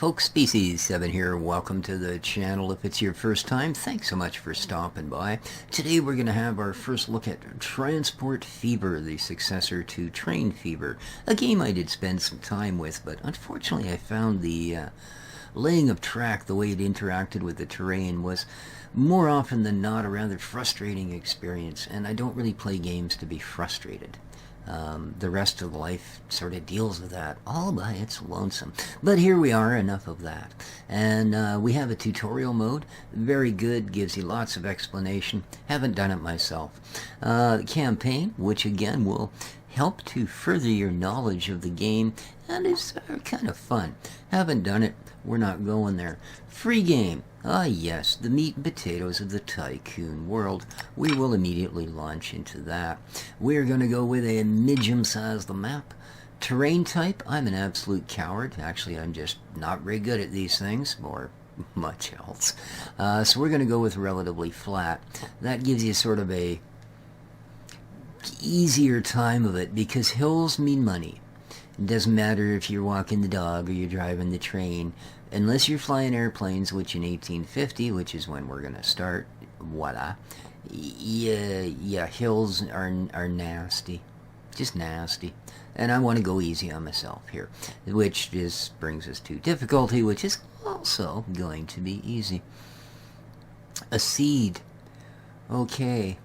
folks, Species7 here. Welcome to the channel. If it's your first time, thanks so much for stopping by. Today we're going to have our first look at Transport Fever, the successor to Train Fever, a game I did spend some time with, but unfortunately I found the laying of track, the way it interacted with the terrain, was more often than not a rather frustrating experience, and I don't really play games to be frustrated. The rest of life sort of deals with that all by its lonesome. But here we are, enough of that. And we have a tutorial mode, very good, gives you lots of explanation. Haven't done it myself. The campaign, which again will help to further your knowledge of the game, and is kind of fun. Haven't done it, we're not going there. Free game. Ah yes, the meat and potatoes of the tycoon world. We will immediately launch into that. We're going to go with a medium-sized map. Terrain type, I'm an absolute coward. Actually, I'm just not very good at these things, or much else. So we're going to go with relatively flat. That gives you sort of a easier time of it, because hills mean money. It doesn't matter if you're walking the dog or you're driving the train. Unless you're flying airplanes, which in 1850, which is when we're going to start, voila. Yeah, hills are nasty. Just nasty. And I want to go easy on myself here. Which just brings us to difficulty, which is also going to be easy. A seed. Okay.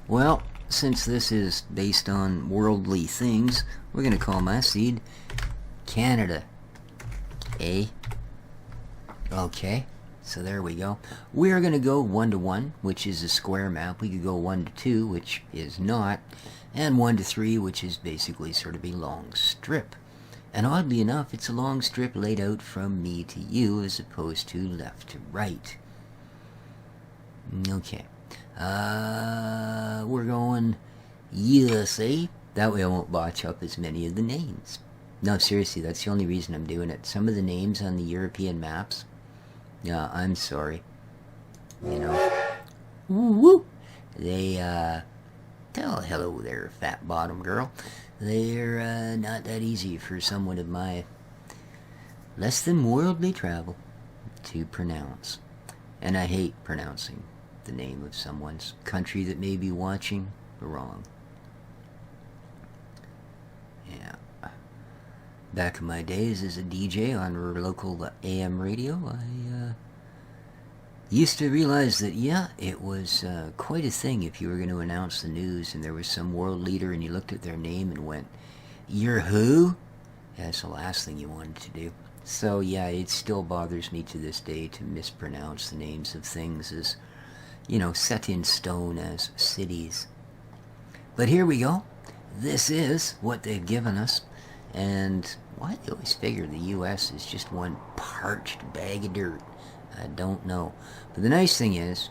Well, since this is based on worldly things, we're going to call my seed Canada. Okay, so there we go. We're going to go 1 to 1, which is a square map. We could go 1 to 2, which is not, and 1 to 3, which is basically sort of a long strip. And oddly enough, it's a long strip laid out from me to you as opposed to left to right. Okay. We're going USA. That way I won't botch up as many of the names. No, seriously, that's the only reason I'm doing it. Some of the names on the European maps, yeah, I'm sorry. You know, woo-woo. They, oh, hello there, fat bottom girl. They're, not that easy for someone of my less than worldly travel to pronounce. And I hate pronouncing the name of someone's country that may be watching wrong. Yeah. Back in my days as a DJ on our local AM radio, I used to realize that, yeah, it was quite a thing if you were going to announce the news and there was some world leader and you looked at their name and went, "You're who?" Yeah, that's the last thing you wanted to do. So, yeah, it still bothers me to this day to mispronounce the names of things as, you know, set in stone as cities. But here we go. This is what they've given us. And why they always figure the U.S. is just one parched bag of dirt, I don't know. But the nice thing is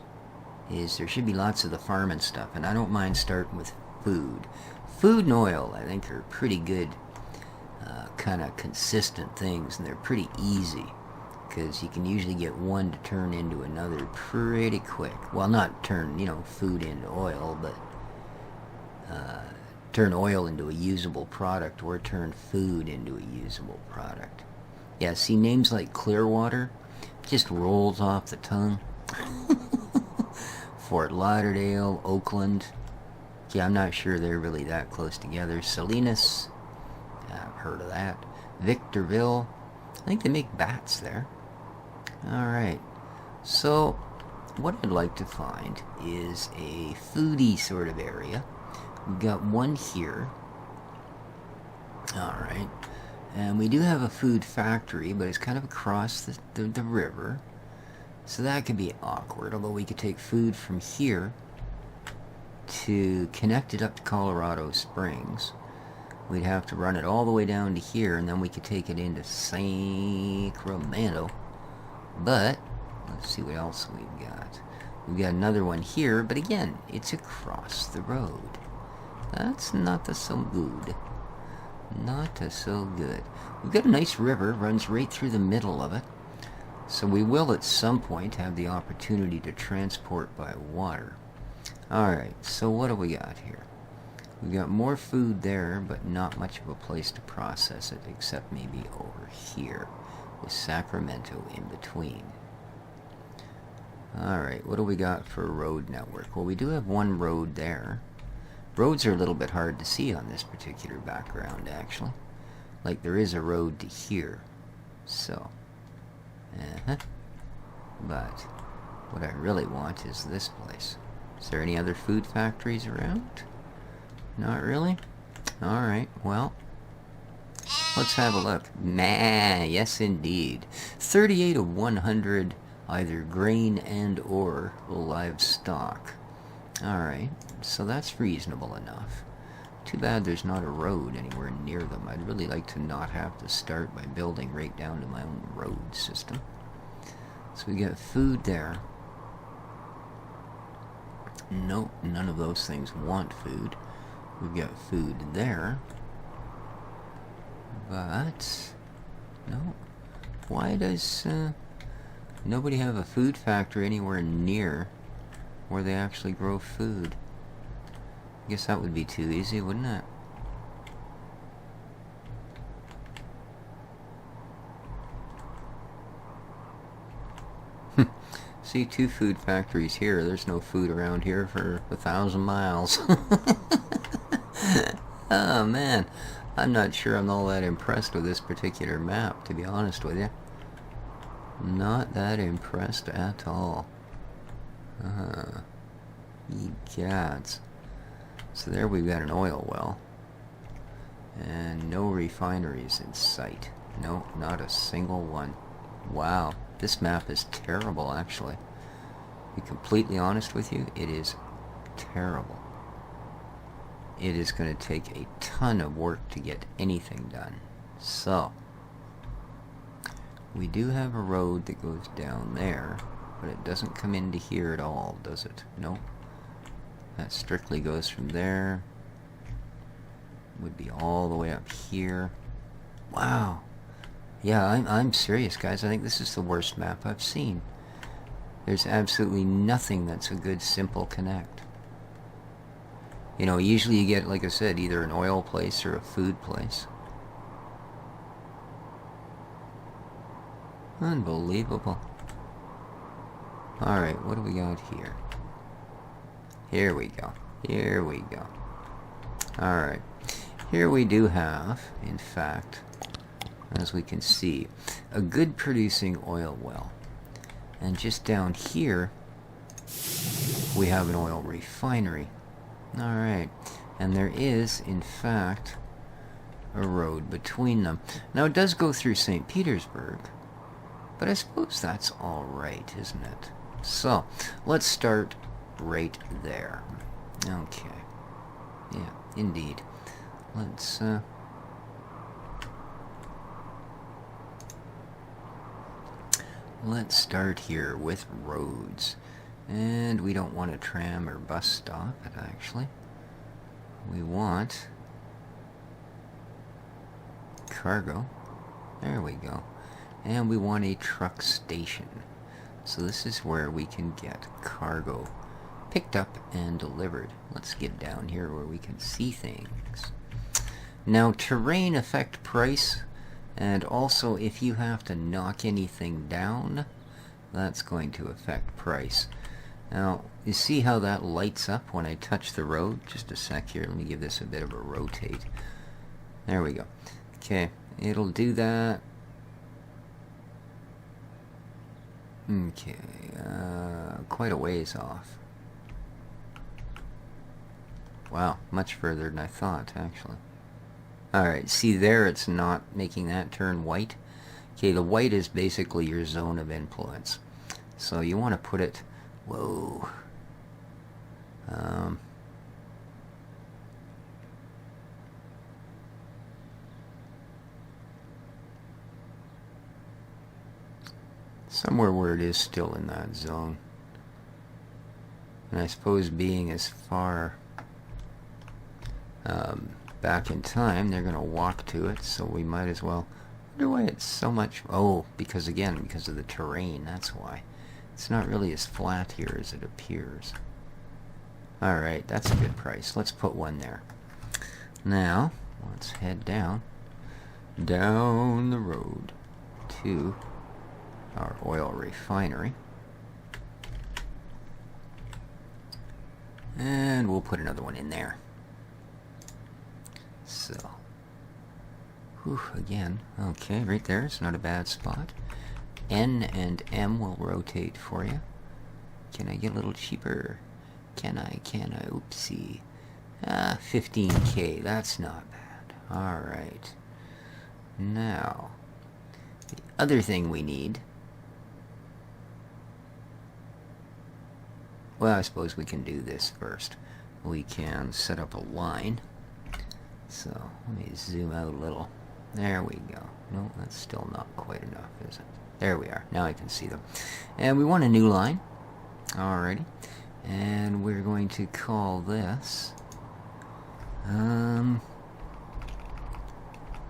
there should be lots of the farming stuff. And I don't mind starting with food. Food and oil, I think, are pretty good, kind of consistent things. And they're pretty easy, because you can usually get one to turn into another pretty quick. Well, not turn, you know, food into oil, but turn oil into a usable product, or turn food into a usable product. Yeah, see, names like Clearwater just rolls off the tongue. Fort Lauderdale, Oakland. Yeah, I'm not sure they're really that close together. Salinas, I've heard of that. Victorville, I think they make bats there. Alright, so what I'd like to find is a foodie sort of area. We've got one here. Alright, and we do have a food factory, but it's kind of across the river. So that could be awkward, although we could take food from here to connect it up to Colorado Springs. We'd have to run it all the way down to here, and then we could take it into Sacramento. But let's see what else we've got. We've got another one here, but again, it's across the road. That's not so good. Not so good. We've got a nice river, runs right through the middle of it. So we will at some point have the opportunity to transport by water. Alright, so what do we got here? We got more food there, but not much of a place to process it, except maybe over here, with Sacramento in between. Alright, what do we got for a road network? Well, we do have one road there. Roads are a little bit hard to see on this particular background, actually. Like, there is a road to here. So. But what I really want is this place. Is there any other food factories around? Not really? Alright, well, let's have a look. Yes indeed. 38 of 100 either grain and or livestock. Alright, so that's reasonable enough. Too bad there's not a road anywhere near them. I'd really like to not have to start by building right down to my own road system. So we got food there. Nope, none of those things want food. We've got food there. But no. Why does nobody have a food factory anywhere near where they actually grow food? I guess that would be too easy, wouldn't it? See, 2 food factories here. There's no food around here for 1,000 miles. Oh man, I'm not sure I'm all that impressed with this particular map, to be honest with you. Not that impressed at all. Ye gods. So there we've got an oil well. And no refineries in sight. No, not a single one. Wow, this map is terrible, actually. To be completely honest with you, it is terrible. It is going to take a ton of work to get anything done. So, we do have a road that goes down there, but it doesn't come into here at all, does it? Nope. That strictly goes from there. Would be all the way up here. Wow. Yeah, I'm serious, guys. I think this is the worst map I've seen. There's absolutely nothing that's a good, simple connect. You know, usually you get, like I said, either an oil place or a food place. Unbelievable. Alright, what do we got here? Here we go. Here we go. Alright. Here we do have, in fact, as we can see, a good producing oil well. And just down here, we have an oil refinery. Alright. And there is, in fact, a road between them. Now, it does go through St. Petersburg, but I suppose that's alright, isn't it? So, let's start right there. Okay. Yeah, indeed. Let's start here with roads. And we don't want a tram or bus stop, actually. We want cargo. There we go. And we want a truck station. So this is where we can get cargo picked up and delivered. Let's get down here where we can see things. Now, terrain affect price, and also if you have to knock anything down, that's going to affect price. Now, you see how that lights up when I touch the road? Just a sec here, let me give this a bit of a rotate. There we go. Okay, it'll do that. Okay, quite a ways off. Wow, much further than I thought, actually. Alright, see there it's not making that turn white. Okay, the white is basically your zone of influence. So you want to put it... Whoa. Somewhere where it is still in that zone. And I suppose being as far back in time, they're going to walk to it, so we might as well... I wonder why it's so much... Oh, because of the terrain, that's why. It's not really as flat here as it appears. Alright, that's a good price. Let's put one there. Now, let's head down the road to our oil refinery. And we'll put another one in there. So, whew, again, okay, right there, it's not a bad spot. N and M will rotate for you. Can I get a little cheaper? Can I? Oopsie. 15K, that's not bad. Alright. Now, the other thing we need... Well, I suppose we can do this first. We can set up a line. So, let me zoom out a little. There we go. No, that's still not quite enough, is it? There we are. Now I can see them. And we want a new line. Alrighty. And we're going to call this...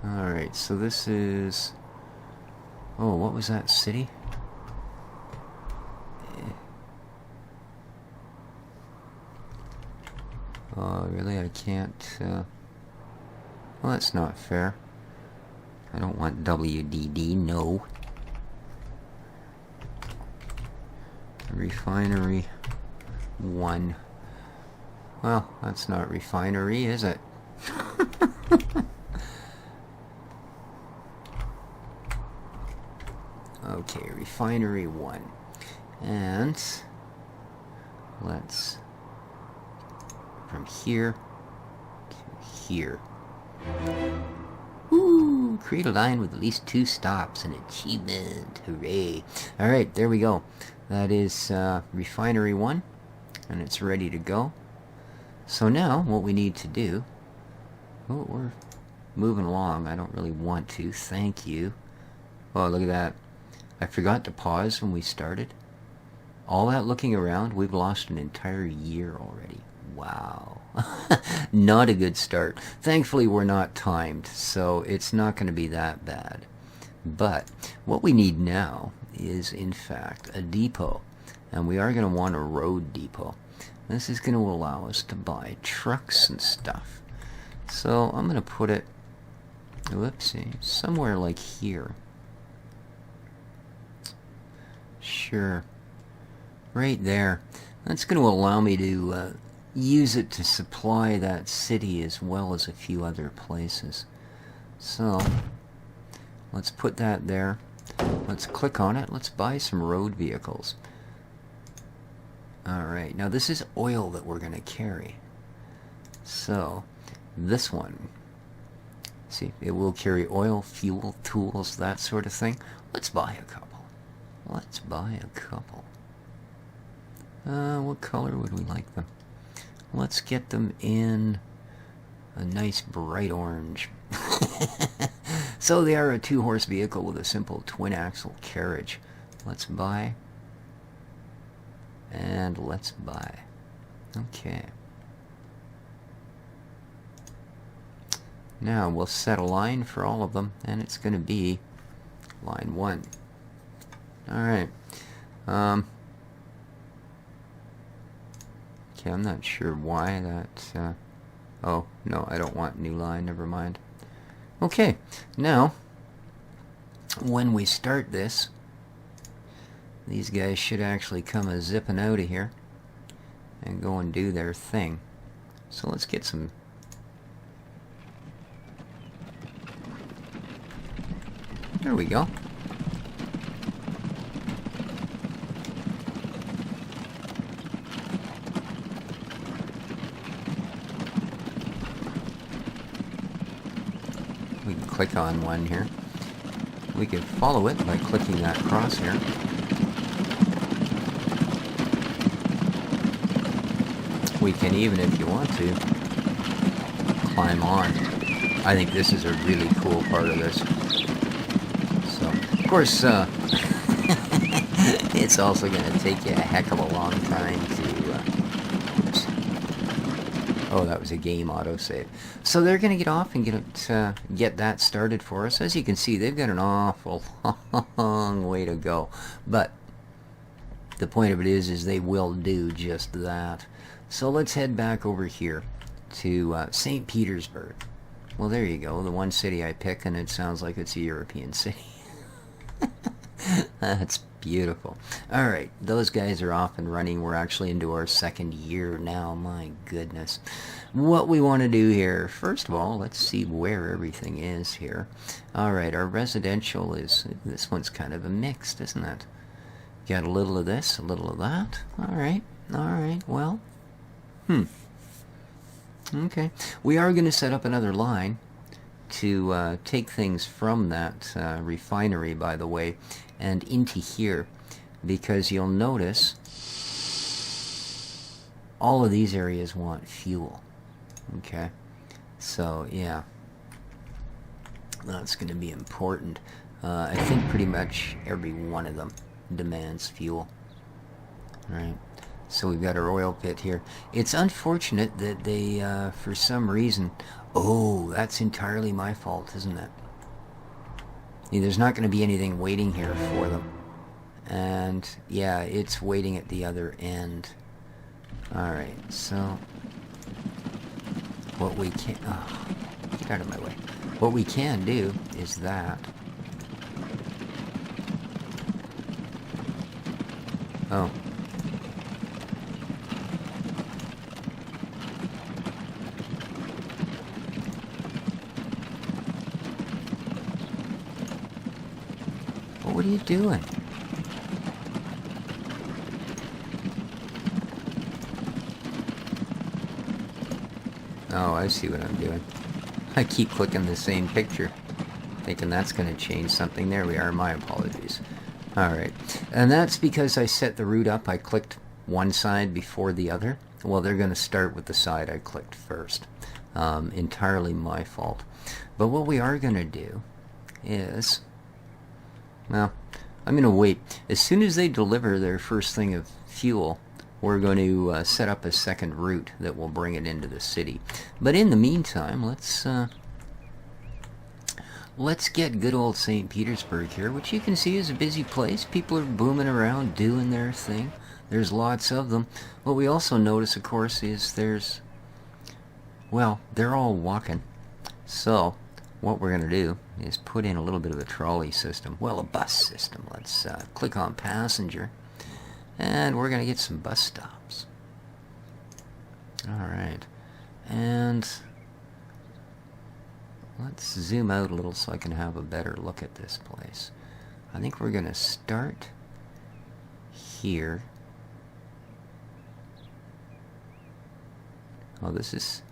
Alright, so this is... Oh, what was that city? Oh, really? I can't... Well, that's not fair. I don't want WDD, no. Refinery 1. Well, that's not refinery, is it? Okay, refinery 1. And let's from here to here. Woo! Create a line with at least 2 stops. An achievement. Hooray. Alright, there we go. That is refinery 1. And it's ready to go. So now, what we need to do... Oh, we're moving along. I don't really want to. Thank you. Oh, look at that. I forgot to pause when we started. All that looking around, we've lost an entire year already. Wow. Not a good start. Thankfully, we're not timed, so it's not going to be that bad. But what we need now is, in fact, a depot. And we are going to want a road depot. This is going to allow us to buy trucks and stuff. So I'm going to put it, whoopsie, somewhere like here. Sure. Right there. That's going to allow me to use it to supply that city as well as a few other places. So, let's put that there. Let's click on it. Let's buy some road vehicles. Alright, now this is oil that we're going to carry. So, this one, see, it will carry oil, fuel, tools, that sort of thing. Let's buy a couple. Let's buy a couple. What color would we like them? Let's get them in a nice bright orange. So they are a 2-horse vehicle with a simple twin-axle carriage. Let's buy. And let's buy. Okay. Now we'll set a line for all of them, and it's going to be line 1. Alright. Okay, I'm not sure why that... oh, no, I don't want new line, never mind. Okay, now, when we start this, these guys should actually come a-zipping out of here and go and do their thing. So let's get some... There we go. We can click on one here. We can follow it by clicking that crosshair. We can even, if you want to, climb on. I think this is a really cool part of this. So, of course, it's also going to take you a heck of a long time to... oops. Oh, that was a game autosave. So they're going to get off and get that started for us. As you can see, they've got an awful long way to go. But the point of it is they will do just that. So let's head back over here to St. Petersburg. Well, there you go, the one city I pick, and it sounds like it's a European city. That's beautiful. All right, those guys are off and running. We're actually into our second year now. My goodness. What we want to do here, first of all, let's see where everything is here. All right, our residential is, this one's kind of a mixed, isn't it? Got a little of this, a little of that. All right, well, okay. We are going to set up another line to take things from that refinery, by the way, and into here, because you'll notice all of these areas want fuel. Okay, so yeah, that's going to be important. I think pretty much every one of them demands fuel. All right, so we've got our oil pit here. It's unfortunate that they, for some reason, oh, that's entirely my fault, isn't it? There's not going to be anything waiting here for them. And, yeah, it's waiting at the other end. Alright, so what we can... Oh, get out of my way. What we can do is that. Oh. What are you doing? Oh, I see what I'm doing. I keep clicking the same picture, thinking that's going to change something. There we are. My apologies. Alright. And that's because I set the route up. I clicked one side before the other. Well, they're going to start with the side I clicked first. Entirely my fault. But what we are going to do is... Well, I'm going to wait. As soon as they deliver their first thing of fuel, we're going to set up a second route that will bring it into the city. But in the meantime, let's get good old St. Petersburg here, which you can see is a busy place. People are booming around, doing their thing. There's lots of them. What we also notice, of course, is well, they're all walking. So what we're going to do is put in a little bit of a trolley system. Well, a bus system. Let's click on passenger. And we're going to get some bus stops. Alright. And let's zoom out a little so I can have a better look at this place. I think we're going to start here. Oh, this is...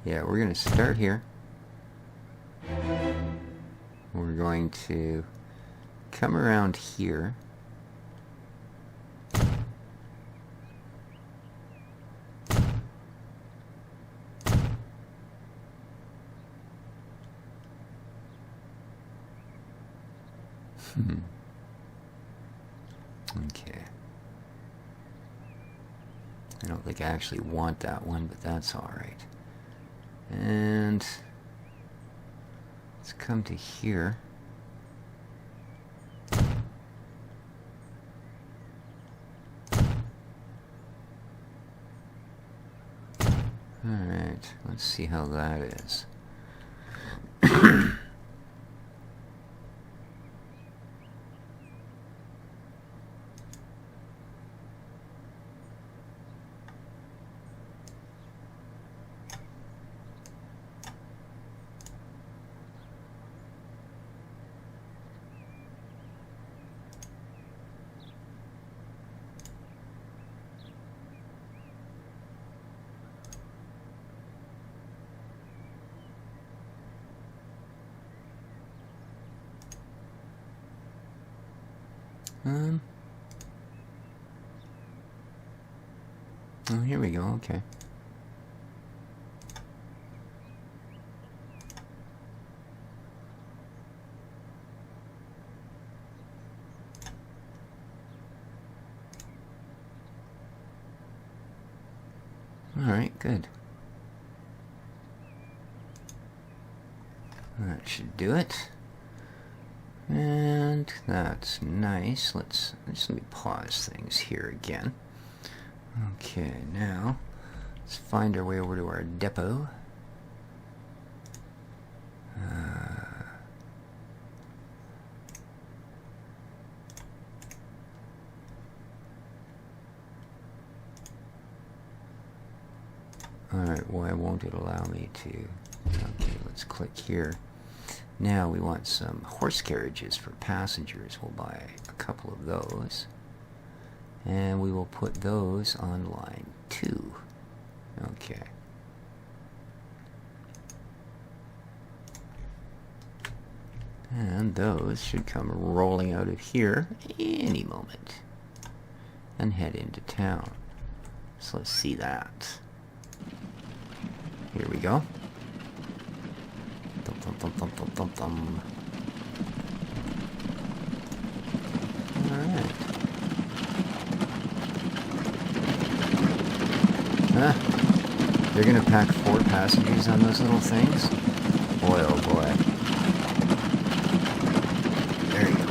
Yeah, we're going to start here. We're going to come around here. Okay. I don't think I actually want that one, but that's all right. And let's come to here. Alright, let's see how that is. Oh, here we go, okay. Alright, good. That should do it. And that's nice. Let me pause things here again. Okay, now let's find our way over to our depot. Alright, why won't it allow me to? Okay, let's click here. Now we want some horse carriages for passengers. We'll buy a couple of those. And we will put those on line 2. Okay. And those should come rolling out of here any moment and head into town. So let's see that. Here we go. Thump, thump, thump, thump, thump, thump, thump. Alright. They're gonna pack 4 passengers on those little things? Boy, oh boy. There you go.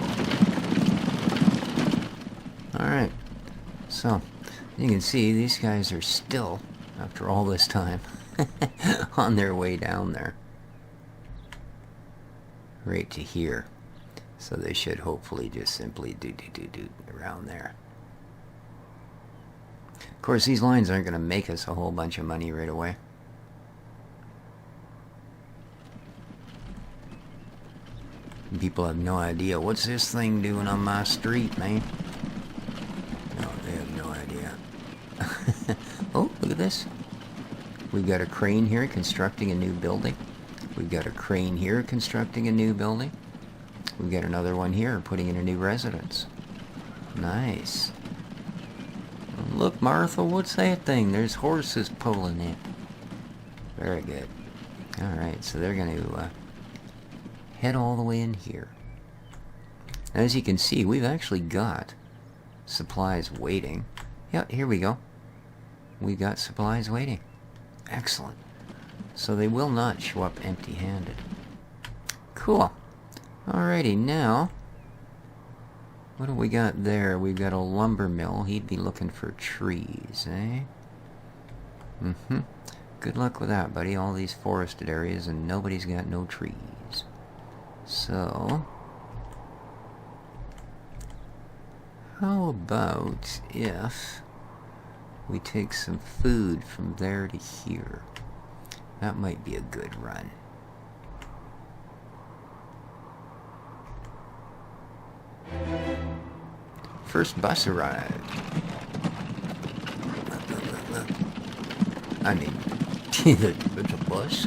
Alright. So, you can see these guys are still, after all this time, on their way down there. Right to here. So they should hopefully just simply do around there. Of course, these lines aren't going to make us a whole bunch of money right away. People have no idea. What's this thing doing on my street, man? No, they have no idea. Oh, look at this. We've got a crane here constructing a new building. We've got a crane here constructing a new building. We've got another one here putting in a new residence. Nice. Look, Martha, what's that thing? There's horses pulling it. Very good. Alright, so they're going to head all the way in here. As you can see, we've actually got supplies waiting. Yeah, here we go. We've got supplies waiting. Excellent. So they will not show up empty-handed. Cool. Alrighty, now, what do we got there? We've got a lumber mill. He'd be looking for trees, eh? Mm-hmm. Good luck with that, buddy. All these forested areas and nobody's got no trees. So, how about if we take some food from there to here? That might be a good run. First bus arrived. I mean, it's a bus.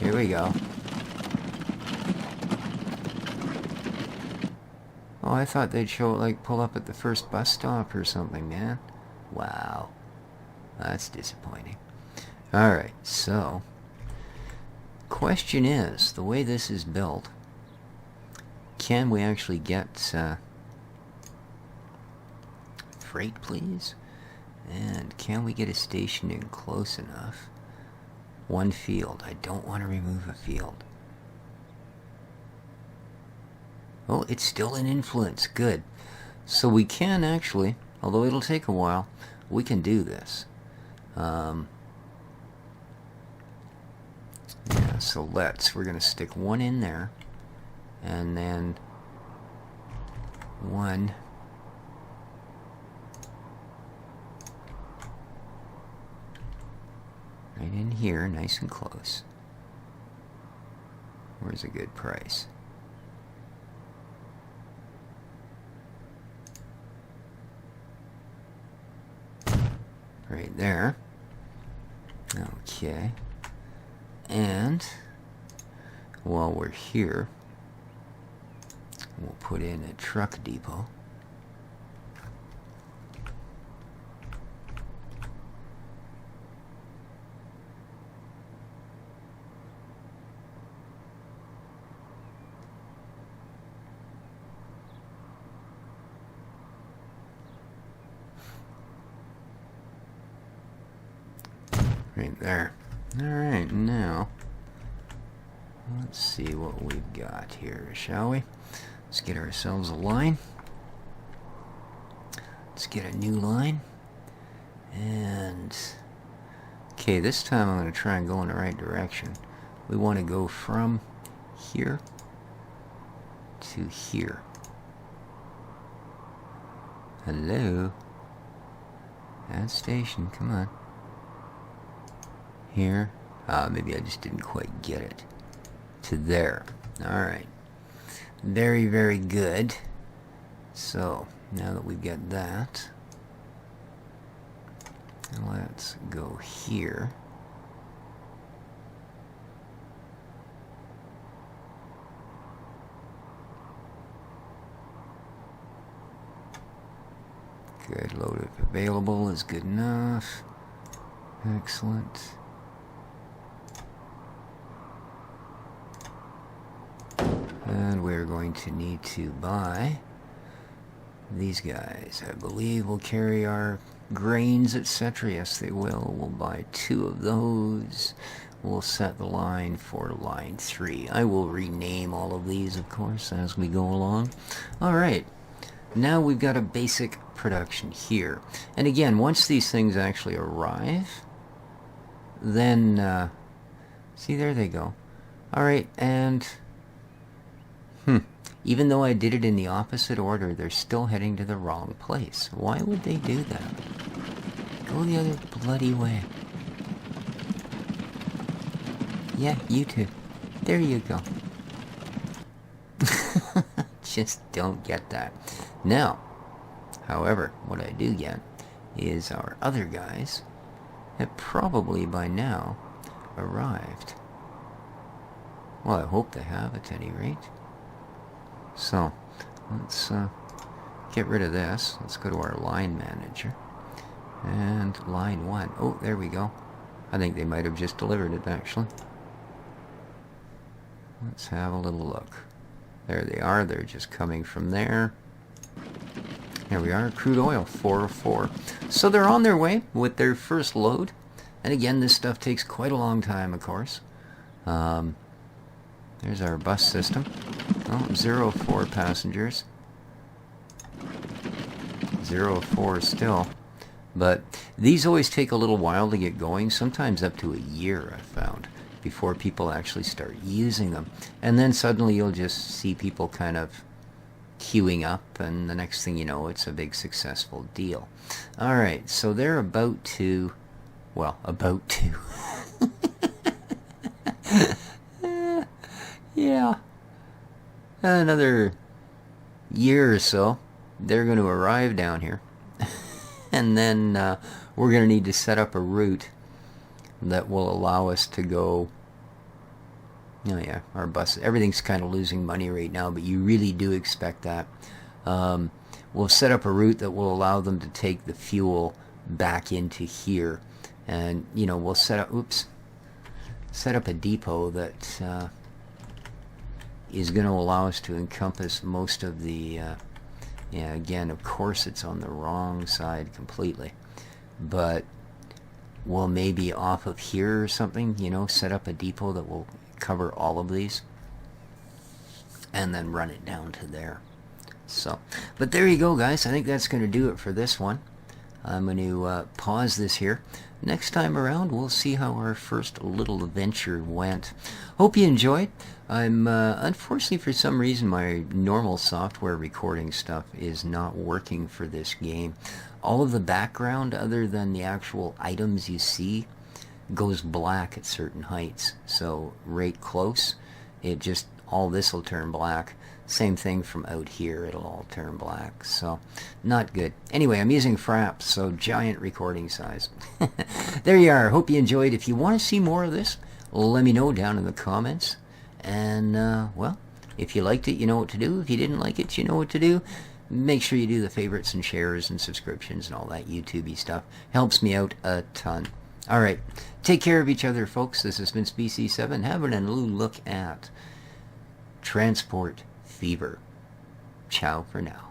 Here we go. Oh, I thought they'd show it, like, pull up at the first bus stop or something, man. Wow. That's disappointing. Alright, so, question is, the way this is built, can we actually get freight, please? And can we get a station in close enough? One field. I don't want to remove a field. Oh, it's still in influence. Good. So we can actually, although it'll take a while, we can do this. Yeah, so we're going to stick one in there, and then one right in here, nice and close. Where's a good price? Right there. Okay. And while we're here, we'll put in a truck depot. Right there. Alright, now Let's see what we've got here, shall we? Let's get ourselves a line. Let's get a new line. And okay, this time I'm going to try and go in the right direction. We want to go from here to here. Hello? That station, come on. Here. Maybe I just didn't quite get it. To there. Alright. Very, very good. So, now that we've got that, let's go here. Good. Load if available is good enough. Excellent. And we're going to need to buy these guys. I believe will carry our grains, etc. Yes, they will. We'll buy 2 of those. We'll set the line for line 3. I will rename all of these, of course, as we go along. Alright. Now we've got a basic production here. And again, once these things actually arrive, then, see, there they go. Alright, and even though I did it in the opposite order, they're still heading to the wrong place. Why would they do that? Go the other bloody way. Yeah, you too. There you go. Just don't get that. Now, however, what I do get is our other guys have probably by now arrived. Well, I hope they have at any rate. So, let's get rid of this. Let's go to our line manager. And line 1. Oh, there we go. I think they might have just delivered it, actually. Let's have a little look. There they are. They're just coming from there. There we are. Crude oil, 404. So they're on their way with their first load. And again, this stuff takes quite a long time, of course. There's our bus system. Oh, 04 passengers. 04 still. But these always take a little while to get going, sometimes up to a year, I've found, before people actually start using them. And then suddenly you'll just see people kind of queuing up, and the next thing you know, it's a big successful deal. Alright, so they're about to... Well, about to. Yeah. Another year or so, they're going to arrive down here. And then we're going to need to set up a route that will allow us to go... Oh yeah, our bus, everything's kind of losing money right now, but you really do expect that. We'll set up a route that will allow them to take the fuel back into here. And, you know, we'll set up, set up a depot that is going to allow us to encompass most of the, yeah, again, of course it's on the wrong side completely. But we'll maybe off of here or something, you know, set up a depot that will cover all of these. And then run it down to there. So, but there you go, guys. I think that's going to do it for this one. I'm going to pause this here. Next time around, we'll see how our first little adventure went. Hope you enjoyed. I'm, unfortunately, for some reason, my normal software recording stuff is not working for this game. All of the background, other than the actual items you see, goes black at certain heights. So, right close, it just, all this will turn black. Same thing from out here, it'll all turn black, so not good. Anyway, I'm using Fraps, so giant recording size. There you are, hope you enjoyed. If you want to see more of this, let me know down in the comments. And, well, if you liked it, you know what to do. If you didn't like it, you know what to do. Make sure you do the favorites and shares and subscriptions and all that YouTube-y stuff. Helps me out a ton. Alright, take care of each other, folks. This has been Species7, having a little look at Transport Fever. Ciao for now.